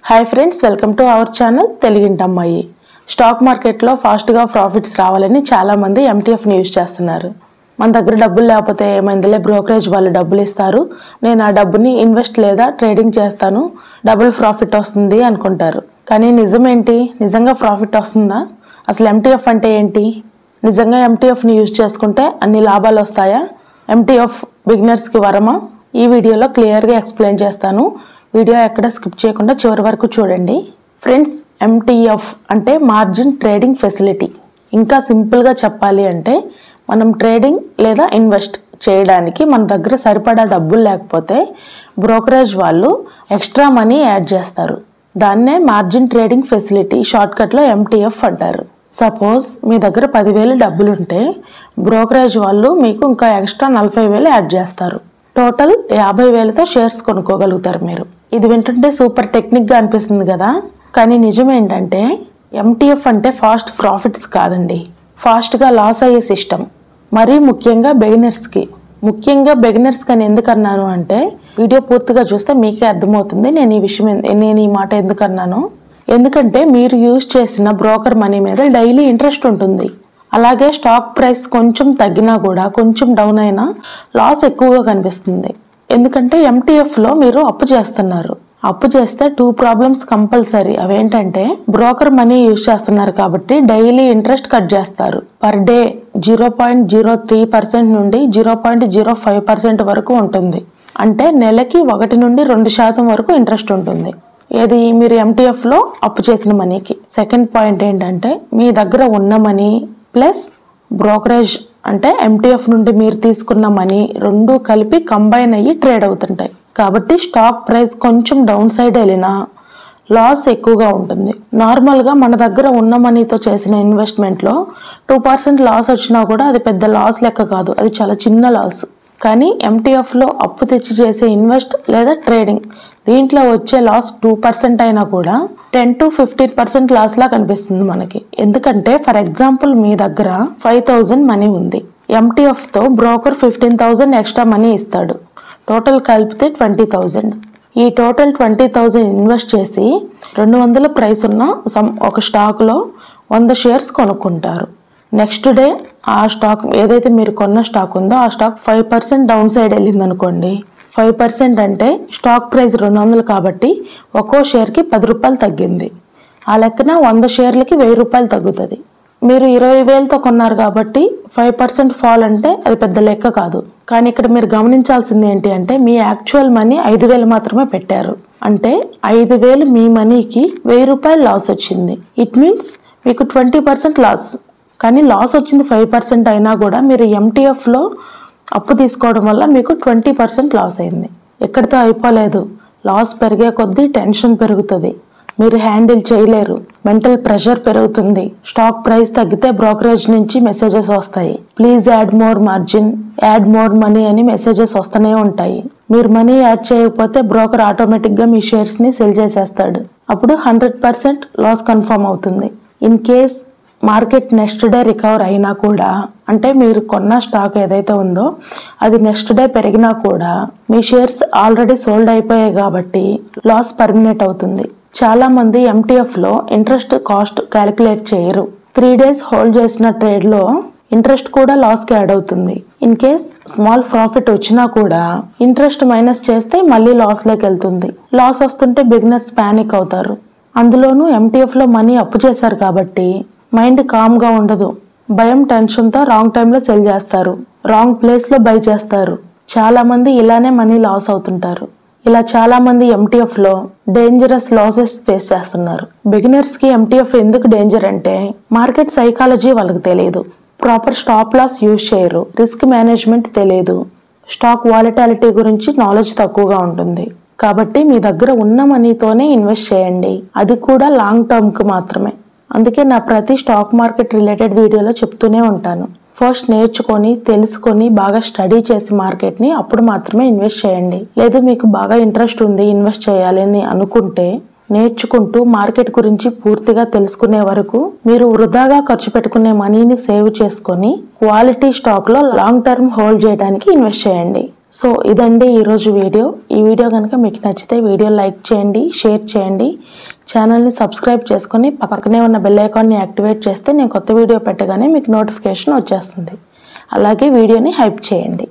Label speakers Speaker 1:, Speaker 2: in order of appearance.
Speaker 1: Hi friends, welcome to our channel Telugintammayi. Stock మార్కెట్లో ఫాస్ట్గా profits రావాలని చాలామంది ఎంటీఎఫ్ని యూజ్ చేస్తున్నారు. మన దగ్గర డబ్బులు లేకపోతే ఏమైందిలే, బ్రోకరేజ్ వాళ్ళు డబ్బులు ఇస్తారు, నేను ఆ డబ్బుని ఇన్వెస్ట్ లేదా ట్రేడింగ్ చేస్తాను, డబుల్ ప్రాఫిట్ వస్తుంది అనుకుంటారు. కానీ నిజమేంటి? నిజంగా ప్రాఫిట్ వస్తుందా? అసలు ఎంటీఎఫ్ అంటే ఏంటి? నిజంగా ఎంటీఎఫ్ని యూజ్ చేసుకుంటే అన్ని లాభాలు వస్తాయా? ఎంటీఎఫ్ బిగినర్స్కి వరమా? ఈ వీడియోలో క్లియర్గా ఎక్స్ప్లెయిన్ చేస్తాను. వీడియో ఎక్కడ స్కిప్ చేయకుండా చివరి వరకు చూడండి. ఫ్రెండ్స్, ఎంటీఎఫ్ అంటే మార్జిన్ ట్రేడింగ్ ఫెసిలిటీ. ఇంకా సింపుల్గా చెప్పాలి అంటే మనం ట్రేడింగ్ లేదా ఇన్వెస్ట్ చేయడానికి మన దగ్గర సరిపడా డబ్బులు లేకపోతే బ్రోకరేజ్ వాళ్ళు ఎక్స్ట్రా మనీ యాడ్ చేస్తారు. దాన్నే మార్జిన్ ట్రేడింగ్ ఫెసిలిటీ, షార్ట్కట్లో ఎంటీఎఫ్ అంటారు. సపోజ్ మీ దగ్గర 10,000 డబ్బులుంటే బ్రోకరేజ్ వాళ్ళు మీకు ఇంకా ఎక్స్ట్రా 40,000 యాడ్ చేస్తారు. టోటల్ 50,000తో షేర్స్ కొనుక్కోగలుగుతారు మీరు. ఇది వింటుంటే సూపర్ టెక్నిక్గా అనిపిస్తుంది కదా, కానీ నిజం ఏంటంటే ఎంటీఎఫ్ అంటే ఫాస్ట్ ప్రాఫిట్స్ కాదండి, ఫాస్ట్గా లాస్ అయ్యే సిస్టమ్. మరీ ముఖ్యంగా బిగినర్స్కి అని ఎందుకు అన్నాను అంటే వీడియో పూర్తిగా చూస్తే మీకే అర్థమవుతుంది నేను ఈ మాట ఎందుకు అన్నాను. ఎందుకంటే మీరు యూజ్ చేసిన బ్రోకర్ మనీ మీద డైలీ ఇంట్రెస్ట్ ఉంటుంది. అలాగే స్టాక్ ప్రైస్ కొంచెం తగ్గినా కూడా, కొంచెం డౌన్ అయినా లాస్ ఎక్కువగా కనిపిస్తుంది. ఎందుకంటే ఎంటీఎఫ్లో మీరు అప్పు చేస్తున్నారు. అప్పు చేస్తే 2 ప్రాబ్లమ్స్ కంపల్సరీ. అవేంటంటే బ్రోకర్ మనీ యూజ్ చేస్తున్నారు కాబట్టి డైలీ ఇంట్రెస్ట్ కట్ చేస్తారు. పర్ డే 0.03% నుండి 0.05% వరకు ఉంటుంది. అంటే నెలకి 1 నుండి 2% వరకు ఇంట్రెస్ట్ ఉంటుంది. ఏది మీరు ఎంటీఎఫ్లో అప్పు చేసిన మనీకి. సెకండ్ పాయింట్ ఏంటంటే మీ దగ్గర ఉన్న మనీ ప్లస్ బ్రోకరేజ్ అంటే ఎంటీఎఫ్ నుండి మీరు తీసుకున్న మనీ రెండు కలిపి కంబైన్ అయ్యి ట్రేడ్ అవుతుంటాయి. కాబట్టి స్టాక్ ప్రైస్ కొంచెం డౌన్ సైడ్ వెళ్ళినా లాస్ ఎక్కువగా ఉంటుంది. నార్మల్గా మన దగ్గర ఉన్న మనీతో చేసిన ఇన్వెస్ట్మెంట్లో 2% లాస్ వచ్చినా కూడా అది పెద్ద లాస్ లెక్క కాదు, అది చాలా చిన్న లాస్. కానీ ఎంటీఎఫ్లో అప్పు తెచ్చి చేసే ఇన్వెస్ట్ లేదా ట్రేడింగ్, దీంట్లో వచ్చే లాస్ 2% అయినా కూడా 10 to 15% లాస్ లా కనిపిస్తుంది మనకి. ఎందుకంటే ఫర్ ఎగ్జాంపుల్ మీ దగ్గర 5,000 మనీ ఉంది. ఎంటీఎఫ్తో బ్రోకర్ 15,000 ఎక్స్ట్రా మనీ ఇస్తాడు. టోటల్ కలిపితే 20,000. ఈ టోటల్ 20,000 ఇన్వెస్ట్ చేసి 200 ప్రైస్ ఉన్న ఒక స్టాక్లో 100 షేర్స్ కొనుక్కుంటారు. నెక్స్ట్ డే ఆ స్టాక్ ఏదైతే మీరు కొన్న స్టాక్ ఉందో ఆ స్టాక్ 5% డౌన్ సైడ్ వెళ్ళింది అనుకోండి. 5% అంటే స్టాక్ ప్రైస్ 200 కాబట్టి ఒక్కో షేర్కి 10 రూపాయలు తగ్గింది. ఆ లెక్కన 100 షేర్లకి 1000 రూపాయలు తగ్గుతుంది. మీరు 20,000తో కొన్నారు కాబట్టి 5% ఫాల్ అంటే అది పెద్ద లెక్క కాదు. కానీ ఇక్కడ మీరు గమనించాల్సింది ఏంటి అంటే మీ యాక్చువల్ మనీ 5,000 మాత్రమే పెట్టారు. అంటే 5,000 మీ మనీకి 1000 రూపాయలు లాస్ వచ్చింది. ఇట్ మీన్స్ మీకు 20% లాస్. కానీ లాస్ వచ్చింది 5% అయినా కూడా మీరు ఎంటీఎఫ్లో అప్పు తీసుకోవడం వల్ల మీకు 20% లాస్ అయింది. ఎక్కడితో అయిపోలేదు, లాస్ పెరిగే కొద్దీ టెన్షన్ పెరుగుతుంది, మీరు హ్యాండిల్ చేయలేరు, మెంటల్ ప్రెషర్ పెరుగుతుంది. స్టాక్ ప్రైస్ తగ్గితే బ్రోకరేజ్ నుంచి మెసేజెస్ వస్తాయి, please add more margin, add more money అని మెసేజెస్ వస్తూనే ఉంటాయి. మీరు మనీ యాడ్ చేయకపోతే బ్రోకర్ ఆటోమేటిక్గా మీ షేర్స్ని సెల్ చేసేస్తాడు. అప్పుడు 100% లాస్ కన్ఫర్మ్ అవుతుంది. In case market next day recover అయినా కూడా, అంటే మీరు కొన్న స్టాక్ ఏదైతే ఉందో అది నెక్స్ట్ డే పెరిగినా కూడా మీ షేర్స్ ఆల్రెడీ సోల్డ్ అయిపోయాయి కాబట్టి లాస్ పర్మినెంట్ అవుతుంది. చాలా మంది ఎంటీఎఫ్లో ఇంట్రెస్ట్ కాస్ట్ క్యాలిక్యులేట్ చేయరు. 3 days హోల్డ్ చేసిన ట్రేడ్లో ఇంట్రెస్ట్ కూడా లాస్కి యాడ్ అవుతుంది. ఇన్ కేస్ స్మాల్ ప్రాఫిట్ వచ్చినా కూడా ఇంట్రెస్ట్ మైనస్ చేస్తే మళ్ళీ లాస్లోకి వెళ్తుంది. లాస్ వస్తుంటే బిగినర్స్ ప్యానిక్ అవుతారు. అందులోనూ ఎంటీఎఫ్లో మనీ అప్పు చేశారు కాబట్టి మైండ్ కామ్గా ఉండదు. భయం, టెన్షన్తో రాంగ్ టైంలో సెల్ చేస్తారు, రాంగ్ ప్లేస్లో బై చేస్తారు. చాలామంది ఇలానే మనీ లాస్ అవుతుంటారు. ఇలా చాలామంది ఎంటీఎఫ్లో డేంజరస్ లాసెస్ ఫేస్ చేస్తున్నారు. బిగినర్స్కి ఎంటీఎఫ్ ఎందుకు డేంజర్ అంటే మార్కెట్ సైకాలజీ వాళ్ళకి తెలియదు, ప్రాపర్ స్టాప్ లాస్ యూజ్ చేయరు, రిస్క్ మేనేజ్మెంట్ తెలియదు, స్టాక్ వాలటాలిటీ గురించి నాలెడ్జ్ తక్కువగా ఉంటుంది. కాబట్టి మీ దగ్గర ఉన్న మనీతోనే ఇన్వెస్ట్ చేయండి, అది కూడా లాంగ్ టర్మ్కి మాత్రమే. అందుకే నా ప్రతి స్టాక్ మార్కెట్ రిలేటెడ్ వీడియోలో చెప్తూనే ఉంటాను, ఫస్ట్ నేర్చుకొని తెలుసుకొని బాగా స్టడీ చేసి మార్కెట్ని అప్పుడు మాత్రమే ఇన్వెస్ట్ చేయండి. లేదు మీకు బాగా ఇంట్రెస్ట్ ఉంది ఇన్వెస్ట్ చేయాలని అనుకుంటే నేర్చుకుంటూ మార్కెట్ గురించి పూర్తిగా తెలుసుకునే వరకు మీరు వృధాగా ఖర్చు పెట్టుకునే మనీని సేవ్ చేసుకొని క్వాలిటీ స్టాక్లో లాంగ్ టర్మ్ హోల్డ్ చేయడానికి ఇన్వెస్ట్ చేయండి. సో ఇదండి ఈరోజు వీడియో. ఈ వీడియో కనుక మీకు నచ్చితే వీడియో లైక్ చేయండి, షేర్ చేయండి, ఛానల్ని సబ్స్క్రైబ్ చేసుకొని పక్కనే ఉన్న బెల్ ఐకాన్ని యాక్టివేట్ చేస్తే నేను కొత్త వీడియో పెట్టగానే మీకు నోటిఫికేషన్ వచ్చేస్తుంది. అలాగే వీడియోని హైప్ చేయండి.